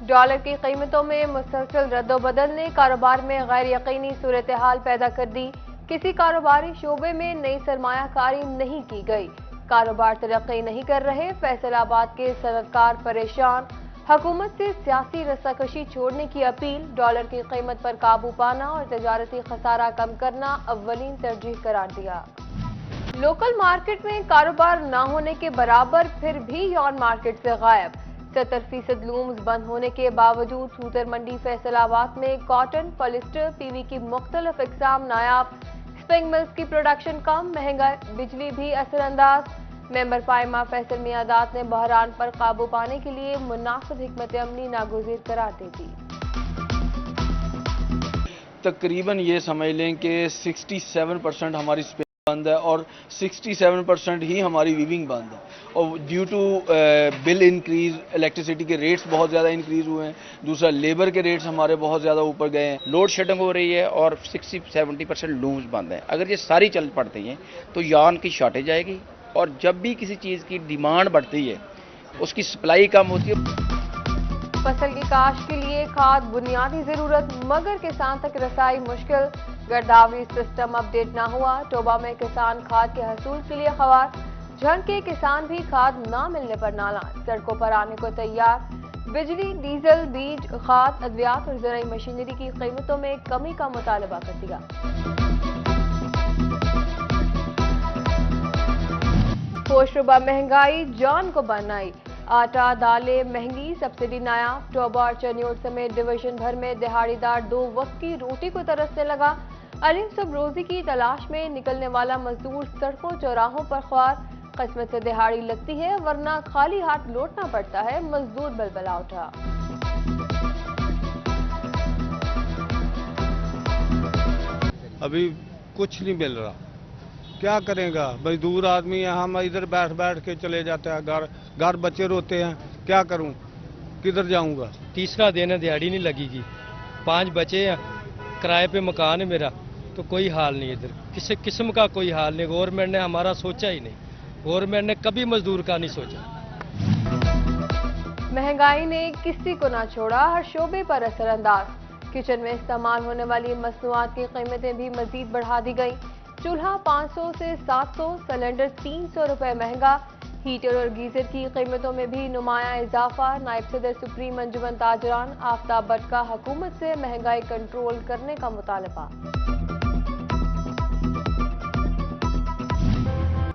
Dollar کی قیمتوں میں مسلسل ردوبدل نے کاروبار میں غیر یقینی صورتحال پیدا کر دی۔ کسی کاروباری شعبے میں نئی سرمایہ کاری نہیں کی گئی، کاروبار ترقی نہیں کر رہے، فیصل آباد کے صنعت کار پریشان، حکومت سے سیاسی رساکشی چھوڑنے کی اپیل، ڈالر کی قیمت پر قابو پانا اور تجارتی خسارہ کم کرنا اولین ترجیح قرار دیا۔ لوکل مارکیٹ میں کاروبار نہ ہونے کے برابر پھر بھی یارن مارکیٹ سے غائب۔ 70% لومز بند ہونے کے باوجود سوتر منڈی فیصل آباد میں کاٹن، پولیسٹر، پی وی کی مختلف اقسام نایاب، اسپنگ ملز کی پروڈکشن کم، مہنگا بجلی بھی اثر انداز۔ ممبر پائمہ فیصل میادات نے بحران پر قابو پانے کے لیے مناسب حکمت عملی ناگزیر قرار دے دی۔ تقریباً یہ سمجھ لیں کہ 67% ہماری اسپنگ بند ہے اور 67% ہی ہماری ویونگ بند ہے، اور due to bill increase electricity کے ریٹس بہت زیادہ انکریز ہوئے ہیں، دوسرا لیبر کے ریٹس ہمارے بہت زیادہ اوپر گئے ہیں۔ لوڈ شیڈنگ ہو رہی ہے اور 60-70% لومز بند ہیں۔ اگر یہ ساری چل پڑتی ہیں تو یارن کی شارٹیج آئے گی، اور جب بھی کسی چیز کی ڈیمانڈ بڑھتی ہے اس کی سپلائی کم ہوتی ہے۔ فصل کی کاشت کے لیے کھاد بنیادی ضرورت، مگر کسان تک رسائی مشکل، گرداوری سسٹم اپ ڈیٹ نہ ہوا، ٹوبہ میں کسان کھاد کے حصول کے لیے خوار، جھنگ کے کسان بھی کھاد نہ ملنے پر نالاں، سڑکوں پر آنے کو تیار، بجلی، ڈیزل، بیج، کھاد، ادویات اور زرعی مشینری کی قیمتوں میں کمی کا مطالبہ کر دیا۔ ہوش ربا مہنگائی جان کو بنائی، آٹا دالیں مہنگی، سبسڈی نایاب، ٹوبہ اور چنیوٹ سمیت ڈویژن بھر میں دہاڑی دار 2 وقت کی روٹی کو ترسنے لگا۔ انیم سب روزی کی تلاش میں نکلنے والا مزدور سڑکوں چوراہوں پر خوار، قسمت سے دہاڑی لگتی ہے ورنہ خالی ہاتھ لوٹنا پڑتا ہے، مزدور بلبلا اٹھا۔ ابھی کچھ نہیں مل رہا، کیا کریں گا؟ مزدور آدمی ہیں ہم، ادھر بیٹھ بیٹھ کے چلے جاتے ہیں، گھر بچے روتے ہیں، کیا کروں؟ کدھر جاؤں گا؟ تیسرا دن ہے، دیہڑی نہیں لگے گی، 5 بچے ہیں، کرائے پہ مکان ہے میرا، تو کوئی حال نہیں ادھر، کسی قسم کا کوئی حال نہیں۔ گورنمنٹ نے ہمارا سوچا ہی نہیں، گورنمنٹ نے کبھی مزدور کا نہیں سوچا۔ مہنگائی نے کسی کو نہ چھوڑا، ہر شعبے پر اثر انداز، کچن میں استعمال ہونے والی مصنوعات کی قیمتیں بھی مزید بڑھا دی گئیں، چولہا 500 سے 700، سلنڈر 300 روپے مہنگا، ہیٹر اور گیزر کی قیمتوں میں بھی نمایاں اضافہ۔ نائب صدر سپریم انجمن تاجران آفتاب بٹ کا حکومت سے مہنگائی کنٹرول کرنے کا مطالبہ۔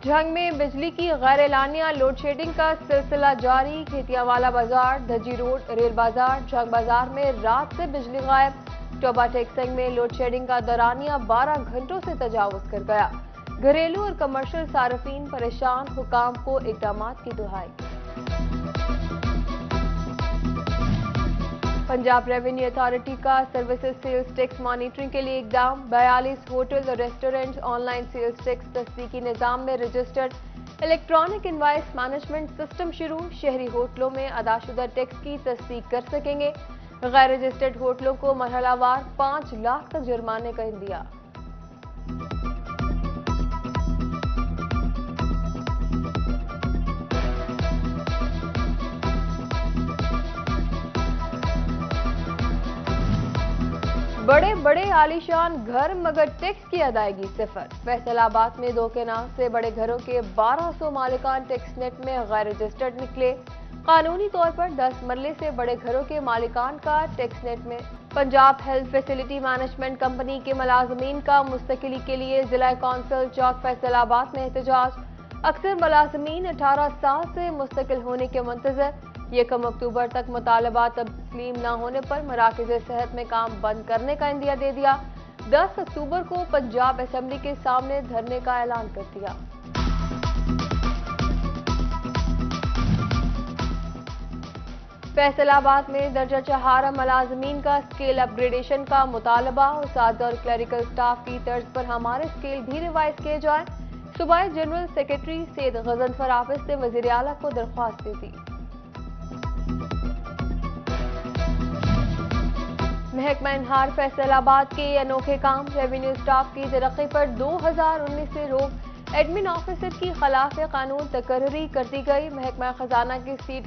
جھنگ میں بجلی کی غیر اعلانیہ لوڈ شیڈنگ کا سلسلہ جاری، کھیتیاں والا بازار، دھجی روڈ، ریل بازار، جھنگ بازار میں رات سے بجلی غائب، ٹوبہ ٹیکسنگ میں لوڈ شیڈنگ کا دورانیہ 12 گھنٹوں سے تجاوز کر گیا، گھریلو اور کمرشل صارفین پریشان، حکام کو اقدامات کی دہائی۔ پنجاب ریونیو اتھارٹی کا سروسز سیلز ٹیکس مانیٹرنگ کے لیے اقدام، 42 ہوٹل اور restaurant online sales tax تصدیقی نظام میں registered, electronic invoice management system شروع، شہری ہوٹلوں میں ادا شدہ ٹیکس کی تصدیق کر سکیں گے، غیر رجسٹرڈ ہوٹلوں کو مرحلہ وار 5 لاکھ تک جرمانے کا عندیہ۔ بڑے بڑے عالیشان گھر مگر ٹیکس کی ادائیگی صفر، فیصل آباد میں 2 کنال سے بڑے گھروں کے 1200 مالکان ٹیکس نیٹ میں غیر رجسٹرڈ نکلے، قانونی طور پر 10 مرلے سے بڑے گھروں کے مالکان کا ٹیکس نیٹ میں۔ Punjab health facility management company کے ملازمین کا مستقلی کے لیے ضلع کونسل چوک فیصل آباد میں احتجاج، اکثر ملازمین 18 سال سے مستقل ہونے کے منتظر، 1 اکتوبر تک مطالبات تسلیم نہ ہونے پر مراکز صحت میں کام بند کرنے کا عندیہ دے دیا، 10 اکتوبر کو پنجاب اسمبلی کے سامنے دھرنے کا اعلان کر دیا۔ فیصل آباد میں درجہ چہارہ ملازمین کا اسکیل اپ گریڈیشن کا مطالبہ، اساتذہ اور کلریکل سٹاف کی طرز پر ہمارے اسکیل بھی ریوائز کیے جائیں، صوبائی جنرل سیکرٹری سید غضنفر حافظ نے وزیر اعلیٰ کو درخواست دی تھی۔ محکمہ انہار فیصل آباد کے انوکھے کام، ریونیو سٹاف کی ترقی پر 2019 سے روک، ایڈمن آفیسر کی خلاف قانون تقرری کر دی گئی، محکمہ خزانہ کی سیٹ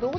2